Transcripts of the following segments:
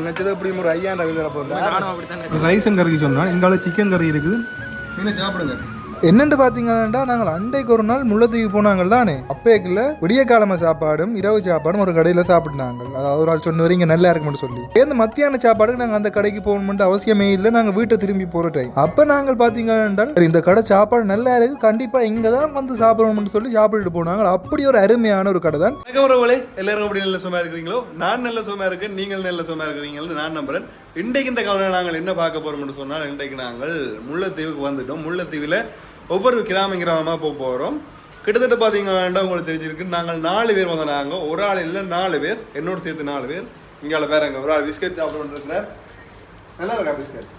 நினைச்சது எப்படி ஒரு 5000 விலை போகுது. ரைஸும் கறி சொன்னால் எங்கால சிக்கன் கறி இருக்குது. மீனை சாப்பிடுங்க. என்னென்று பார்த்தீங்கன்னா நாங்கள் அண்டைக்கு ஒரு நாள் முல்லைத்தீவு போனாங்க தானே. அப்பேக்குள்ள விடிய காலம சாப்பாடும் இரவு சாப்பாடும் ஒரு கடையில் சாப்பிட்டாங்க. அதாவது ஒரு ஆள் சொன்ன இங்கே நல்லா இருக்கும்னு சொல்லி சேர்ந்து மத்தியான சாப்பாடுக்கு நாங்கள் அந்த கடைக்கு போகணும்னு அவசியமே இல்லை. நாங்கள் வீட்டை திரும்பி போகிற டைம் அப்போ நாங்கள் பார்த்தீங்கன்னா இந்த கடை சாப்பாடு நல்லா இருக்குது, கண்டிப்பாக இங்கே தான் வந்து சாப்பிடணும்னு சொல்லி சாப்பிட்டுட்டு போனாங்க. அப்படி ஒரு அருமையான ஒரு கடை தான். எல்லாரும் அப்படி நல்ல சும்மா இருக்கிறீங்களோ? நான் நல்ல சும்மா இருக்கேன், நீங்கள் நல்ல சும்மா இருக்கிறீங்கன்னு நான் நம்புறேன். இன்றைக்கு இந்த காலையில் நாங்கள் என்ன பார்க்க போறோம்னு சொன்னால், இன்றைக்கு நாங்கள் முல்லைத்தீவுக்கு வந்துட்டோம். முல்லைத்தீவில் ஒவ்வொரு கிராமமாக போகிறோம். கிட்டத்தட்ட பார்த்தீங்கன்னா உங்களுக்கு தெரிஞ்சிருக்கு, நாங்கள் 4 பேர் வந்தாங்க. ஒரு ஆள் இல்லை, 4 பேர், என்னோட சேர்த்து 4 பேர். இங்கே பேருங்க ஒரு ஆள் பிஸ்கட் சாப்பிட்டு இருக்கிறார். நல்லா இருக்கா பிஸ்கட்?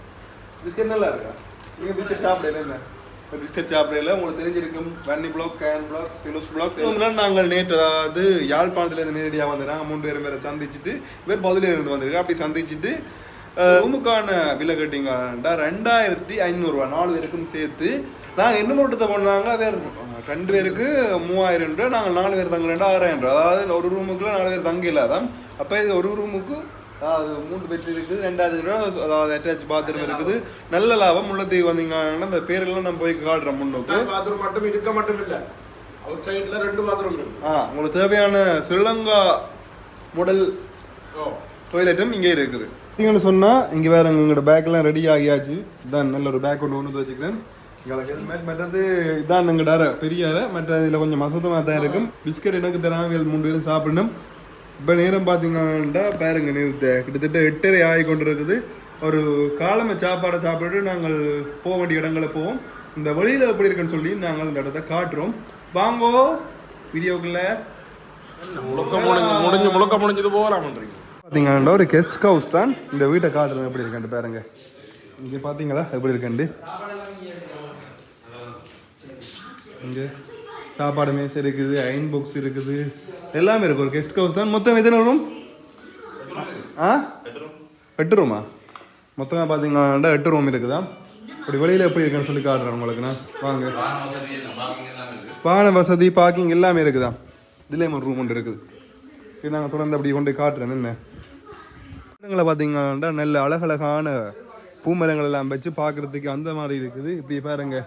பிஸ்கட் நல்லா இருக்கா? நீங்கள் பிஸ்கட் சாப்பிடல என்ன? பிஸ்கட் சாப்பிடல. உங்களுக்கு தெரிஞ்சிருக்கும் வன்னி பிளாக், கேன் பிளாக், திலுஸ் பிளாக். நாங்கள் நேற்று அதாவது யாழ்ப்பாணத்துலேருந்து நேரடியாக வந்து நாங்கள் 3 பேரும் பேரை சந்திச்சுட்டு இவர் பதிலே இருந்து வந்திருக்கோம். அப்படி சந்திச்சுட்டு ரூமுக்கான விலை கட்டிங்கன்னா 2500 ரூபா 4 பேருக்கும் சேர்த்து. நாங்கள் என்ன மட்டும் பண்ணாங்க, வேறு 2 பேருக்கு 3000 ரூபா, நாங்கள் 4 பேர் தங்க 6000 ரூபா. அதாவது ஒரு ரூமுக்குள்ள 4 பேர் தங்க இல்லாதான். அப்போ இது ஒரு ரூமுக்கு அதாவது 3 பெட் இருக்குது, 2000 ரூபா. அதாவது அட்டாச் பாத்ரூம் இருக்குது. நல்ல லாபம். முல்லைத்தீவு வந்தீங்கன்னா அந்த பேரெல்லாம் நம்ம போய் காட்டுறோம். முன்னுக்கு பாத்ரூம் மட்டும் இருக்க மட்டும் இல்லை, அவுட் சைடில் 2 பாத்ரூம் இருக்கு. உங்களுக்கு தேவையான ஸ்ரீலங்கா மாடல் டாய்லெட்டும் இங்கே இருக்குது. பார்த்தீங்கன்னு சொன்னால் இங்கே வேறு எங்களோட பேக்கெல்லாம் ரெடி ஆகியாச்சு. இதான் நல்ல ஒரு பேக் ஒன்று வச்சுக்கிறேன். எங்களுக்கு ஹெல்மெட் மற்றது இதான் எங்கள் டர பெரிய அறை. மற்ற இதில் கொஞ்சம் மசூதமாக தான் இருக்கும். பிஸ்கட் எனக்கு தராங்க 3 பேரும் சாப்பிடணும். இப்போ நேரம் பார்த்தீங்கன்னா பாருங்க, நேரத்தை கிட்டத்தட்ட 8:30 ஆகி கொண்டு இருக்குது. ஒரு காலமை சாப்பாடை சாப்பிட்டு நாங்கள் போக வேண்டிய இடங்களை போவோம். இந்த வழியில் எப்படி இருக்குன்னு சொல்லி நாங்கள் இந்த இடத்த காட்டுறோம். வாங்கோ வீடியோக்குள்ள முடிஞ்சது போகலாம்ன்றீங்க. பார்த்தீங்கன்னா ஒரு கெஸ்ட் ஹவுஸ் தான். இந்த வீட்டை காட்டுறோம் எப்படி இருக்காண்டு பாருங்க. இங்கே பார்த்தீங்களா எப்படி இருக்காண்டு. இங்கே சாப்பாடு மேஸ் இருக்குது, அயன் பாக்ஸ் இருக்குது, எல்லாமே இருக்குது. ஒரு கெஸ்ட் ஹவுஸ் தான். மொத்தம் எத்தனை ரூம்? 8 ரூமா? மொத்தமாக பார்த்தீங்கன்னா 8 ரூம் இருக்குதா. அப்படி வெளியில் எப்படி இருக்குன்னு சொல்லி காட்டுறேன் உங்களுக்குண்ணா. வாங்க. வாகன வசதி, பார்க்கிங் எல்லாமே இருக்குதா. இதுலேயும் ஒரு ரூம் ஒன்று இருக்குது. இது நாங்கள் தொடர்ந்து அப்படி கொண்டு காட்டுறேன். என்ன இடங்களை பார்த்தீங்கன்னா நல்ல அழகழகான பூமரங்கள் எல்லாம் வச்சு பார்க்குறதுக்கு அந்த மாதிரி இருக்குது. இப்படி பாருங்க,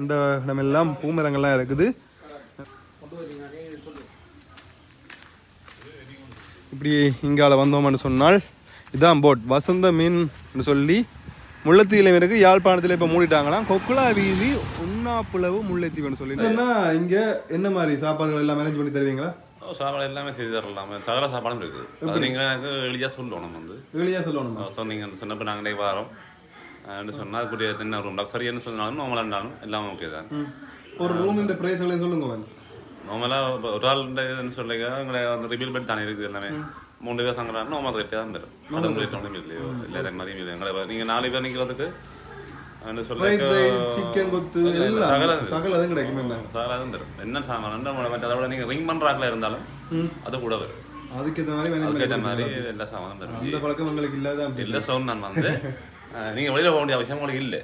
இந்த இடமெல்லாம் பூமரங்கள்லாம் இருக்குது. இப்படி இங்கால வந்தோம்னு சொன்னால் இதான் போட் வசந்த மீன் சொல்லி முல்லைத்தீவிலையும் இருக்குது. யாழ்ப்பாணத்தில் இப்போ மூடிட்டாங்களாம். கொக்குலா வீதி உண்ணாப்புலவு முல்லைத்தீவுன்னு சொல்லி. இங்கே என்ன மாதிரி சாப்பாடுகள் எல்லாம் அரேஞ்ச் பண்ணி தருவீங்களா? சாப்பாடு எல்லாமே செய்து தரலாம். சகல சாப்பாடும் இருக்குது. அது நீங்கள் எனக்கு எளியாக சொல்லணும். எளியாக சொல்லணும். ஸோ நீங்கள் சொன்னப்போ நாங்களே வரோம் சொன்னால் அதுக்குரிய என்ன ரூம் சரியான சொன்னாலும் நார்மலாக இருந்தாலும் எல்லாமே ஓகே தான். ஒரு ரூம் இந்த ப்ரைஸ் சொல்லுங்க. நார்மலாக ஒரு ஆள் சொல்லுங்க எங்களை வந்து ரிபில் பெட் தானே இருக்குது. எல்லாமே 3 பேர் சங்கரானா நார்மல் ரேட்டே தான் தரும். அதுவும் ரேட் ஒன்றும் இல்லையோ இல்லை எனக்கு மாதிரி இல்லை. எங்களை நீங்கள் 4 பேர் நிற்கிறதுக்கு சிக்கன் கொத்து சகலம் கிடைக்கும். என்ன சாமான் அதோட நீங்க ரிங் பண்றாங்களா இருந்தாலும் அது கூட வரும். அதுக்கேற்ற மாதிரி எல்லா சாமானும் தரும். அந்த பழக்கம் உங்களுக்கு இல்லாத இல்லை சொன்ன நான் வந்து நீங்க வெளியில போக வேண்டிய அவசியம் உங்களுக்கு இல்லை.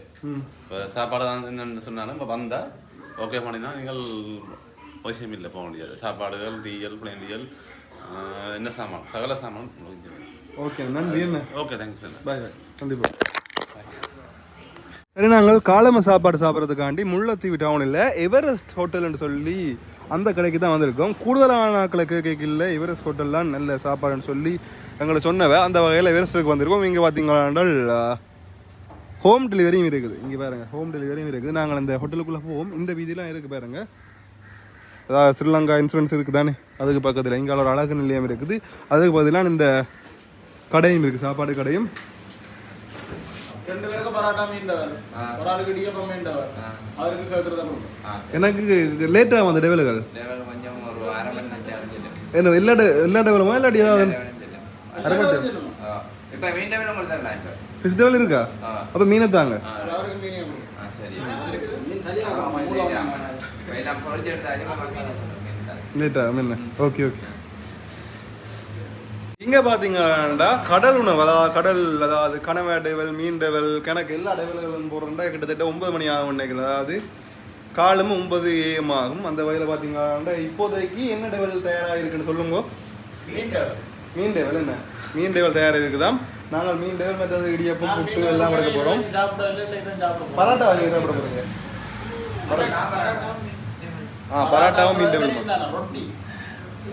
இப்போ சாப்பாடு தான் என்னன்னு சொன்னாலும் இப்போ வந்தா ஓகே பண்ணினா நீங்கள் அவசியம் இல்லை போக முடியாது. சாப்பாடுகள், டீயல், பிளேண்டியல், என்ன சாமான் சகல சாமான். ஓகே நன்றி. என்ன ஓகே தேங்க்யூ சார். பாய் பாய். கண்டிப்பாக. சரி, நாங்கள் காலம சாப்பாடு சாப்பிட்றதுக்காண்டி முல்லைத்தீவு டவுனில் எவரெஸ்ட் ஹோட்டல்னு சொல்லி அந்த கடைக்கு தான் வந்திருக்கோம். கூடுதலான ஆட்களுக்கு கேட்கல எவரெஸ்ட் ஹோட்டல்லாம் நல்ல சாப்பாடுன்னு சொல்லி எங்களை சொன்னவ. அந்த வகையில் எவரெஸ்ட்டுக்கு வந்திருக்கோம். இங்கே பார்த்தீங்கன்னா ஹோம் டெலிவரியும் இருக்குது. இங்கே பாருங்கள், ஹோம் டெலிவரியும் இருக்குது. நாங்கள் அந்த ஹோட்டலுக்குள்ளே போவோம். இந்த வீதியெலாம் இருக்குது பாருங்கள். அதாவது ஸ்ரீலங்கா இன்சூரன்ஸ் இருக்குது தானே, அதுக்கு பக்கத்தில் இங்கே ஒரு அழகு நிலையம் இருக்குது. அதுக்கு பதிலாக இந்த கடையும் இருக்குது, சாப்பாடு கடையும். எனக்கு லேட்டாக வந்த டெவலுகள் என்ன எல்லா டெவலுமா இல்லாட்டி ஏதாவது ஃபிஷ் டெவல் இருக்கா? அப்போ மீனை தாங்க. லேட்டா மீன். Okay okay. இங்கே பார்த்தீங்கன்னா கடல் உணவு, அதாவது கடல், அதாவது கனவா டெவல், மீன் டெவல், கணக்கு எல்லா டெவல்களும் போடுறா கிட்டத்தட்ட 9 மணி ஆகும் நினைக்கிறேன். அதாவது காலம் 9 AM ஆகும். அந்த வகையில் பார்த்தீங்கன்னா இப்போதைக்கு என்ன டெவல் தயாராக இருக்குன்னு சொல்லுங்க. மீன் டேவல் என்ன மீன் டேவல் தயாராக இருக்குதாம். நாங்கள் மீன் டேவல் மற்றது இடியப்பம் புட்டு எல்லாம் கொடுக்க போகிறோம். பரோட்டா வாங்கி சாப்பிட போகிறீங்க. பரோட்டாவும் மீன் டேவல்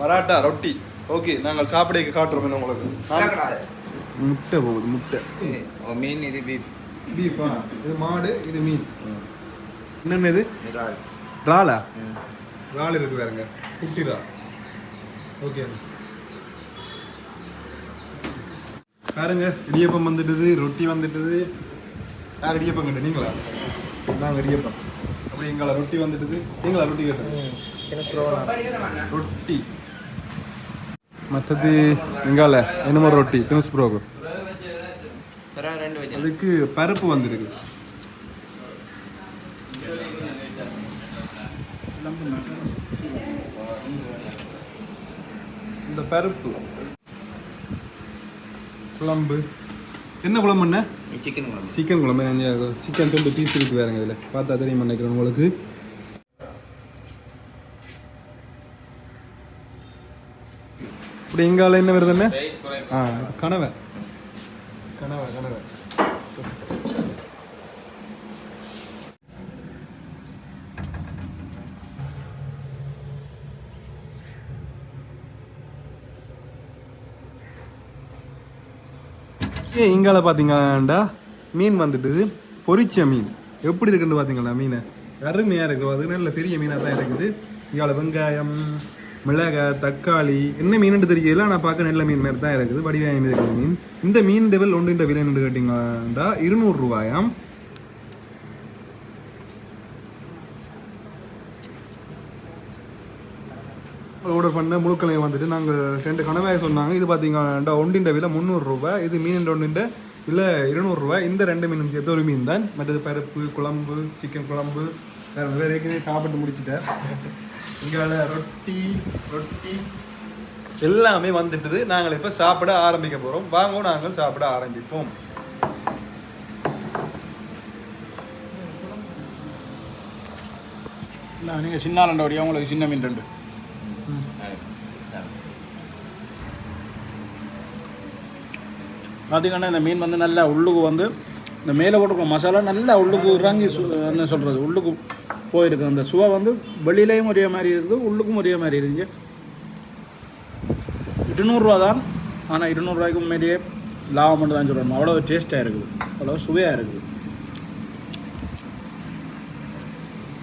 பரோட்டா ரொட்டி. ஓகே, நாங்கள் சாப்பிட காட்டுறோம் என்ன உங்களுக்கு. முட்டை போகுது முட்டை. மீன் இது பீஃப். பீஃபா? இது மாடு, இது மீன். என்னென்ன இது? இறாலா? இறால் இருக்கு வேறுங்க. குட்டிரா. ஓகே பாருங்க, இடியப்பம் வந்துட்டுது, ரொட்டி வந்துட்டுது. யார் இடியப்பம் கேட்டு? நீங்களா? நாங்கள் இடியப்பம். அப்படி எங்களா ரொட்டி வந்துட்டுது. நீங்களா ரொட்டி கேட்டது? ரொட்டி. மற்றது எங்கால என்னமோ ரொட்டி தினுஸ் ப்ரோகு. அதுக்கு பருப்பு வந்துருக்கு. இந்த பருப்பு குழம்பு. என்ன குழம்பு? என்ன சிக்கன் குழம்பு. சிக்கன் குழம்பு. சிக்கன் துண்டு பீஸ் இருக்கு வேறுங்க. இதில் பார்த்தா தெரியுமா நினைக்கிறேன் உங்களுக்கு. இப்படி எங்கால என்ன வருது? என்ன கனவை கனவை கனவை. இங்கால பார்த்தீங்கடா மீன் வந்துட்டுது. பொரிச்ச மீன் எப்படி இருக்குன்னு பார்த்தீங்களா? மீனை அருமையாக இருக்குது. அது நல்ல பெரிய மீனாக தான் இருக்குது. இங்கால வெங்காயம், மிளகாய், தக்காளி, என்ன மீன் தெரியல. ஆனால் பார்க்க நல்ல மீன் மாதிரி தான் இருக்குது. வடிவாயம் இருக்கிற மீன். இந்த மீன் டெவல் ஒன்றுன்ற விலை நின்று கேட்டிங்கடா 200 ரூபாயாம். ஆர்டர் பண்ண முழுக்கலையும் வந்துட்டு நாங்கள் 2 கனவாயை சொன்னாங்க. இது பார்த்தீங்கன்னா ஒன்றின் விலை 300 ரூபாய். இது மீன் ஒன்றின் விலை 200 ரூபாய். இந்த 2 மீனும் சேர்த்து ஒரு மீன் தான். மற்றது பருப்பு, குழம்பு, சிக்கன் குழம்பு வேறு ஏற்கனவே சாப்பிட்டு முடிச்சுட்டேன். இங்கே ரொட்டி ரொட்டி எல்லாமே வந்துட்டுது. நாங்கள் இப்போ சாப்பிட ஆரம்பிக்க போகிறோம். வாங்க நாங்கள் சாப்பிட ஆரம்பிப்போம். நீங்கள் சின்ன ரெண்டோடியா உங்களுக்கு சின்ன மீன் 2. பார்த்தீங்கன்னா இந்த மீன் வந்து நல்லா உள்ளுக்கு வந்து இந்த மேலே போட்டுருக்க மசாலா நல்லா உள்ளுக்கு இறங்கி என்ன சொல்கிறது உள்ளுக்கு போயிருக்கு. அந்த சுவை வந்து வெளியிலையும் ஒரே மாதிரி இருக்குது, உள்ளுக்கும் ஒரே மாதிரி இருந்துச்சு. 200 ரூபா தான். ஆனால் 200 ரூபாய்க்கு முன்னாடியே லாபம் மட்டும் தான் சொல்லணும். அவ்வளோ டேஸ்ட்டாக இருக்குது, அவ்வளோ சுவையாக இருக்குது.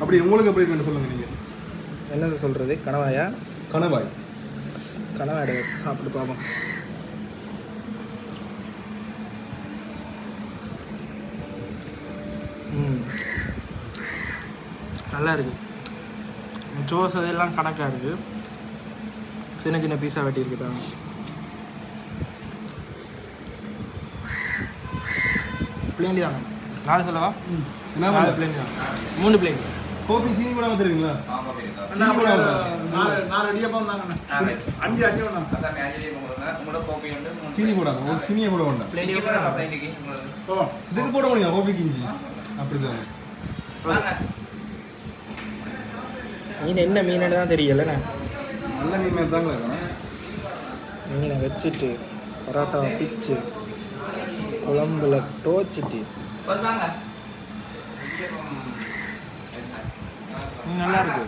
அப்படி உங்களுக்கு எப்படி இருக்குன்னு சொல்லுங்கள். நீங்கள் என்னது சொல்கிறது? கணவாயா? கணவாய். கணவாய் சாப்பிட்டு பார்ப்போம். நல்லா இருக்குது. சோஸ் அதெல்லாம் கணக்காக இருக்குது. சின்ன சின்ன பீஸாக வெட்டி இருக்குதாங்க. பிளேண்டி தாங்க. 4 சொல்லவா? என்ன 4 பிளேண்டி தான். 3 பிளேண்டி. கோபி சீனி கூட வந்துருக்கீங்களா? 4 இடியப்பம் தாங்க. 5 வேணும். சீனி போடாங்க. ஒரு சீனியை போட வேண்டாம். இதுக்கு போட முடியும் கோபிக்கு இஞ்சி. அப்படிதான். மீன் என்ன மீன் தான் தெரியலண்ணே. நல்ல மீன் மாதிரி தாங்களா இருக்கணும். மீனை வச்சுட்டு பரோட்டாவை பிச்சு குழம்புல தோச்சிட்டு நல்லா இருக்கு.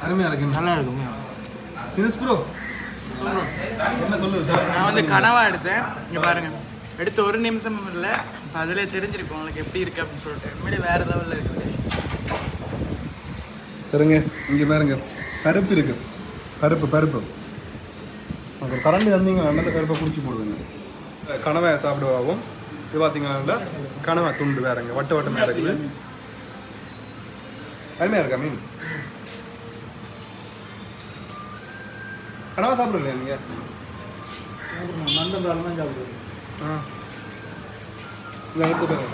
அருமையா இருக்கு. நல்லா இருக்கு. தினேஷ் ப்ரோ என்ன சொல்லுது சார்? நான் வந்து கனவா எடுத்தேன். இங்கே பாருங்க, எடுத்து 1 நிமிஷமும் இல்லை. இப்போ அதிலே தெரிஞ்சிருக்கும் உங்களுக்கு எப்படி இருக்குது அப்படின்னு சொல்லிட்டு. உண்மையிலே வேறு லெவலில் இருக்குது. சரிங்க, இங்கே பாருங்க பருப்பு இருக்கு. பருப்பு பருப்பு அப்புறம் கரண்ட் தந்தீங்க அந்த பருப்பை குடிச்சு போடுவேங்க. கனவை சாப்பிடுவாகும். இது பார்த்தீங்கன்னா கனவை துண்டு வேறங்க வட்ட வட்டமாக இருக்குது. அருமையாக இருக்கா மீன்? கனவா சாப்பிட்றீங்களா நீங்கள்? நண்டு தான் சாப்பிடுவோம். இல்லை எடுத்து பாருங்க.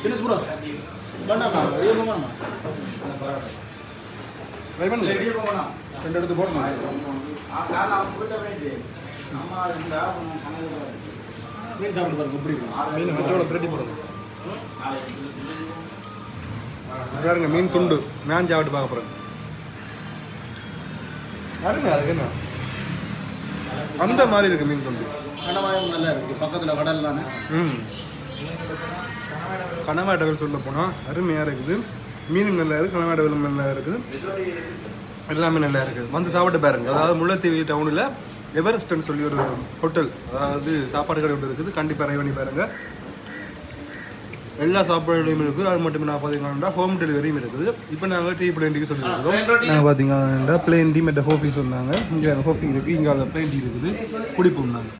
தினேஷ் ப்ரோ வேண்டாமா? இடியப்பம் வேணுமா? ட்ரை பண்ணுங்க. இடியப்பம் வேணாம். 2 எடுத்து போடணும். மீன் சாப்பிட்டு பாருங்க எப்படி இருக்கும். மீன் மற்றோட பிரட்டி போடணும். பாருங்க மீன் துண்டு மேன் சாப்பிட்டு பார்க்க போகிறேன். அருமையா இருக்குண்ணா. அந்த மாதிரி இருக்குது மீன் குழம்பு. கணவாயும் நல்லா இருக்குது, பக்கத்தில் கடல் தானே. கனவா டவல் சொல்ல போனால் அருமையாக இருக்குது. மீன் நல்லா இருக்குது, கனவா டவல் நல்லா இருக்குது, எல்லாமே நல்லா இருக்குது. வந்து சாப்பிட்டு பாருங்க. அதாவது முல்லைத்தீவு டவுனில் எவரெஸ்ட்னு சொல்லி ஒரு ஹோட்டல், அதாவது சாப்பாடு கடை ஒன்று இருக்குது. கண்டிப்பாக ட்ரை பண்ணி பாருங்கள். எல்லா சாப்பாடுலையும் இருக்குது. அது மட்டும் நான் பார்த்தீங்கன்னா ஹோம் டெலிவரியும் இருக்குது. இப்போ நாங்கள் டீ பிளேன் டீ சொல்லியிருக்கோம். நாங்கள் பார்த்தீங்கன்னா பிளேன் டீ மெட்ட ஹோஃபி சொன்னாங்க. இங்கே ஹோஃபி இருக்குது, இங்கே பிளேன் டீ இருக்குது. குடிப்போம் நாங்கள்.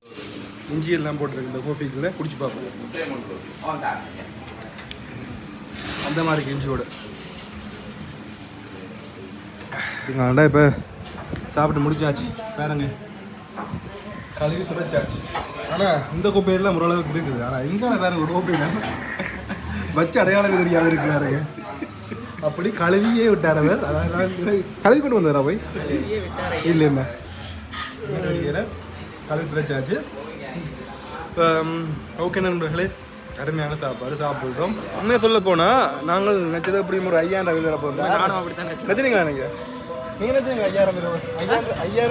இஞ்சி எல்லாம் போட்டிருக்கு இந்த ஹோஃபிக்குள்ளே, குடிச்சு பார்ப்போம். அந்த மாதிரி இஞ்சியோட இப்போ சாப்பிட்டு முடிச்சாச்சு பாருங்க. கழுவி துடைச்சாச்சு. ஆனால் இந்த கோப்பையெல்லாம் ஓரளவுக்கு இருக்குது. ஆனால் இங்கே வேற ஒரு கோப்பையில் வச்சு அடையாளம் தெரியாத இருக்கிறாரு. அப்படி கழுவியே விட்டார் அவர். அதாவது கழுவி கொண்டு வந்தாரா போய் இல்லைன்னா கழுவி துடைச்சாச்சு. ஓகே நண்பர்களே, அருமையான சாப்பாடு சாப்பிடுறோம். உண்மையாக சொல்ல போனால் நாங்கள் நினச்சது அப்படி ஒரு 5000 பில் வர போகிறோம். நானும் அப்படி தான் நினைச்சிருங்களா நீங்கள்? நீங்கள் நினைச்சீங்க 5000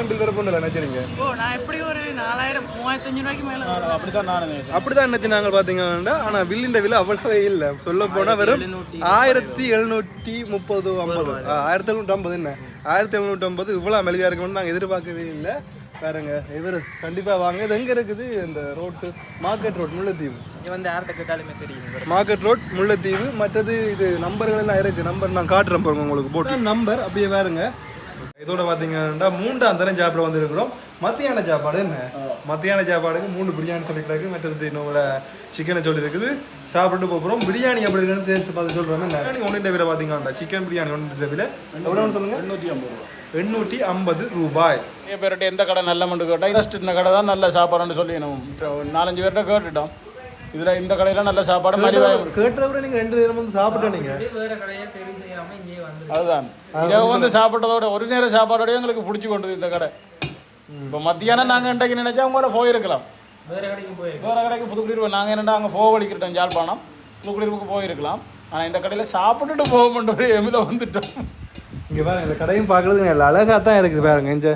பில் வர போகல நினைச்சிருங்க? நான் எப்படி ஒரு 4000 3500 ரூபாய்க்கு மேலே அப்படித்தான் நான் அப்படிதான் நினைச்சு நாங்கள் பார்த்தீங்கன்னா. ஆனால் பில்லின் விலை அவ்வளவே இல்லை. சொல்ல போனால் வெறும் 1730 50 1750 என்ன 1750 இவ்வளோ மெலிவாக இருக்கும்னு நாங்கள் எதிர்பார்க்கவே இல்லை. பாருங்க, இவர் கண்டிப்பாக வாங்க. இது எங்கே இருக்குது? இந்த ரோட்டு மார்க்கெட் ரோட் முல்லைத்தீவு. இது வந்து யார்கிட்ட கேட்டாலுமே தெரியும். Market road Mullaitivu. மற்றது இது நம்பர்கள் எல்லாம் இருக்குது. நம்பர் நான் காட்டுறேன் பாருங்க உங்களுக்கு. போட்டு நம்பர் அப்படியே பாருங்க. இதோட பார்த்தீங்கன்னா 3ஆம் தரம் சாப்பிட வந்துருக்கிறோம். மத்தியான சாப்பாடு என்ன? மத்தியான சாப்பாடுக்கு 3 பிரியாணி சொல்லிக்கிறாங்க. மற்றது இன்னொரு சிக்கனை சொல்லி இருக்குது. சாப்பிட்டு போகிறோம். பிரியாணி எப்படி இருக்குன்னு டேஸ்ட் பார்த்து சொல்கிறோம். பிரியாணி ஒன்றுன்ற விலை பார்த்தீங்கன்னா சிக்கன் பிரியாணி ஒன்றுன்ற விலை எவ்வளோன்னு சொல்லுங்கள்? 850 ரூபாய். நிறைய பேர்கிட்ட எந்த கடை நல்ல மண்டு கேட்டால் இந்த கடை தான் நல்ல சாப்பாடுன்னு சொல்லி நம்ம 4-5 பேர்கிட்ட கேட்டுட்டோம். இதில் இந்த கடையில் நல்ல சாப்பாடு கேட்டதை விட நீங்கள் 2 நேரம் வந்து சாப்பிட்டீங்க. அதுதான் இரவு வந்து சாப்பிட்டதோட ஒரு நேரம் சாப்பாடோடய எங்களுக்கு பிடிச்சி கொண்டது இந்த கடை. இப்போ மத்தியானம் நாங்கள் இன்றைக்கு நினைச்சா அவங்களோட போயிருக்கலாம். வேறு கடைக்கு புதுக்குடியிருப்பு நாங்கள் என்னடா அங்கே போகடிக்கிட்டோம் யாழ்ப்பாணம். புதுக்குடியிருப்புக்கு போயிருக்கலாம். ஆனால் இந்த கடையில் சாப்பிட்டுட்டு போக மாட்டோம். எமில வந்துட்டோம். இங்கே பாருங்க, இந்த கடையும் பார்க்குறதுக்கு நல்ல அழகாக தான் இருக்குது. பாருங்க இங்கே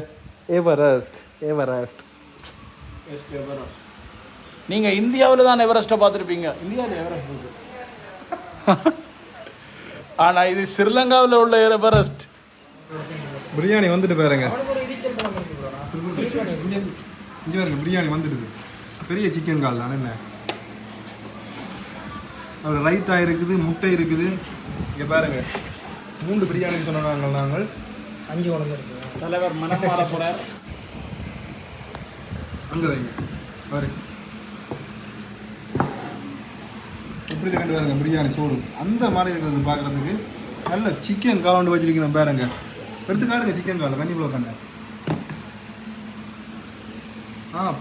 எவரெஸ்ட். நீங்கள் இந்தியாவில் தான் எவரெஸ்ட்டை பார்த்துருப்பீங்க. இந்தியாவில் எவரெஸ்ட் இருக்கு. ஆனால் இது ஸ்ரீலங்காவில் உள்ள எவரெஸ்ட். பிரியாணி வந்துட்டு பாருங்க. இங்கே பாருங்க, பிரியாணி வந்துடுது. பெரிய சிக்கன் கால் தான் என்ன. அதில் ரைத்தா இருக்குது, முட்டை இருக்குது. இங்கே பாருங்க 3 பிரியாணி சொன்னாங்க. நாங்கள் 5 உணவு இருக்குது. தலைவர் மனம் மாற போகிறார். அங்கே வைங்க பாரு எப்படி இருக்குன்னு பாருங்க. பிரியாணி சோறு அந்த மாதிரி இருக்கிறது பார்க்குறதுக்கு. நல்ல சிக்கன் கால் வச்சிருக்கணும் பாருங்க. எடுத்து காட்டுங்க சிக்கன் கால். கண்ணி இவ்வளோ கண்ணு.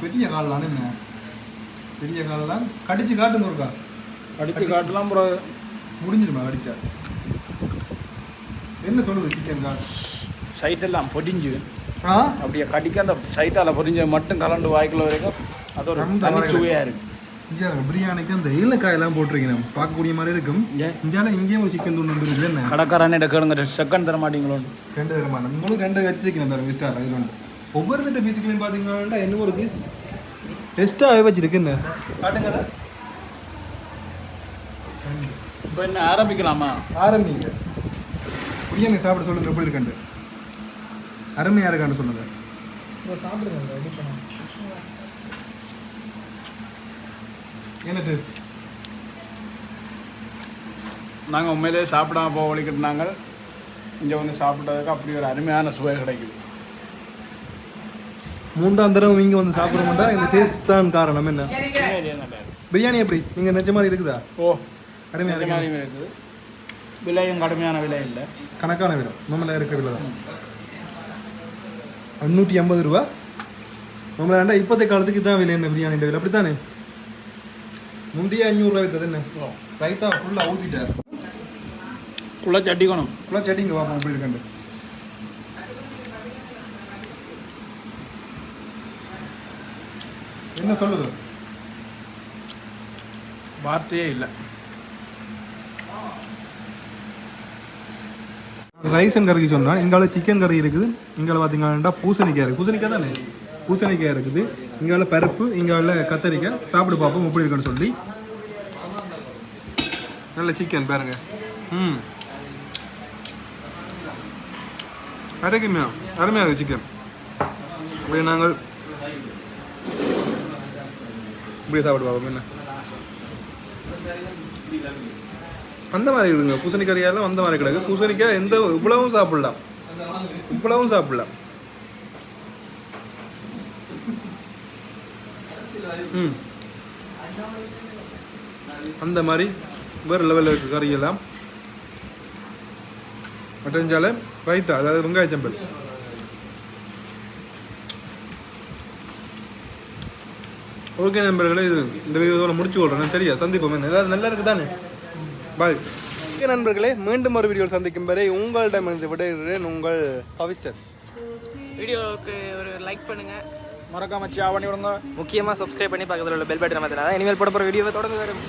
பெரிய கால் தான் என்ன. பெரிய கால் தான். கடிச்சு காட்டுங்க ஒருக்கா. கடிச்சு காட்டலாம் முடிஞ்சிடுமா கடிச்சா? என்ன சொல்லுது சிக்கன் கால்? சைட்டெல்லாம் பொடிஞ்சு அப்படியே கடிக்க அந்த சைட்டால் பொடிஞ்ச மட்டும் கலண்டு வாய்க்குள்ள வரைக்கும் அது ஒரு தனி சுவையாக இருக்குது. பிரியாணிக்கு அந்த ஏலக்காயெல்லாம் போட்டிருக்கேன். பார்க்கக்கூடிய மாதிரி இருக்கும். இங்கேயும் ஒரு சிக்கன் தூண்டு இருக்குது. என்ன கடைக்காரனே கேளுங்க, செகண்ட் தர மாட்டீங்களோ? 2 தர மாட்டேன். உங்களுக்கு 2 வச்சிருக்கேன் பாருங்க. இஷ்டம் இது ஒன்று. ஒவ்வொரு தட்ட பீஸுக்குலையும் பார்த்தீங்கன்னா இன்னும் ஒரு பீஸ் எக்ஸ்ட்ராவே வச்சிருக்குன்னு காட்டுங்க. இப்போ என்ன ஆரம்பிக்கலாமா? ஆரம்பிங்க. பிரியாணி சாப்பிட சொல்லுங்க. எப்படி இருக்கண்டு? அருமையாக இருக்கான்னு சொல்லுங்க. சாப்பிடுங்க. என்ன டேஸ்ட்? நாங்கள் உண்மையிலே சாப்பிடாம போக வலிக்கிட்டுனாங்க. இங்கே வந்து சாப்பிட்டதுக்கு அப்படி ஒரு அருமையான சுவை கிடைக்குது. 3ஆம் தடவை இங்கே வந்து சாப்பிட்றோம்டா இந்த டேஸ்ட் தான் காரணம். என்ன பிரியாணி எப்படி நீங்கள் நிஜ மாதிரி இருக்குதா? கடுமையான மாதிரி இருக்குது. விலையும் கடுமையான விலை இல்லை, கணக்கான விலை. நம்மள இருக்க விலை தான் 550 ரூபா. நம்மள இப்போதைய காலத்துக்கு தான் விலை. என்ன பிரியாணி விலை அப்படி தானே? முந்தைய 500 ரூபா விற்றது. என்ன ரைத்தா ஃபுல்லாக ஊற்றிட்டார். குளச்சட்டிக்கணும். குளச்சட்டிங்க பார்ப்போம் எப்படி இருக்கண்டு. என்ன சொல்லுது? வார்த்தையே இல்லை. ரைஸ் அண்ட் கறிக்கு சொன்னால் இங்கால சிக்கன் கறி இருக்குது. இங்கால பார்த்தீங்கன்னா பூசணிக்காய் இருக்குது. பூசணிக்காய் தானே? பூசணிக்காய் இருக்குது, இங்கே பருப்பு, இங்கே கத்தரிக்காய். சாப்பிட்டு பார்ப்போம் எப்படி இருக்குன்னு சொல்லி. நல்ல சிக்கன் பாருங்க. அரைக்குமே அருமையாக இருக்குது சிக்கன். அப்படியே நாங்கள் இப்படி சாப்பிட்டு பார்ப்போம். என்ன அந்த மாதிரி இருக்குங்க பூசணிக்கறியெல்லாம் அந்த மாதிரி கிடக்கு. பூசணிக்காய் இவ்வளவும் சாப்பிடலாம், இவ்வளவும் சாப்பிடலாம். அந்த மாதிரி வேறு லெவலில் இருக்குது கறியெல்லாம். மட்டஞ்சால ரைத்தா, அதாவது வெங்காய சம்பல். ஓகே நண்பர்களே, இது இந்த வீடியோவில் முடிச்சு கொள்றேன். சரியா, சந்திப்போம். ஏதாவது நல்லா இருக்குது தானே? பாய். ஓகே நண்பர்களே, மீண்டும் ஒரு வீடியோவில் சந்திக்கும் வரை உங்களிடம் விடைகிறேன். உங்கள் பவிஸ்டர். வீடியோவுக்கு ஒரு லைக் பண்ணுங்க, மறக்காம ஷேர் பண்ணி விடுங்க. முக்கியமாக சப்ஸ்கிரைப் பண்ணி பக்கத்தில் உள்ள பெல் பட்டன் அமைத்தினா இனிமேல் போட போகிற வீடியோவை தொடர்ந்து வரும்.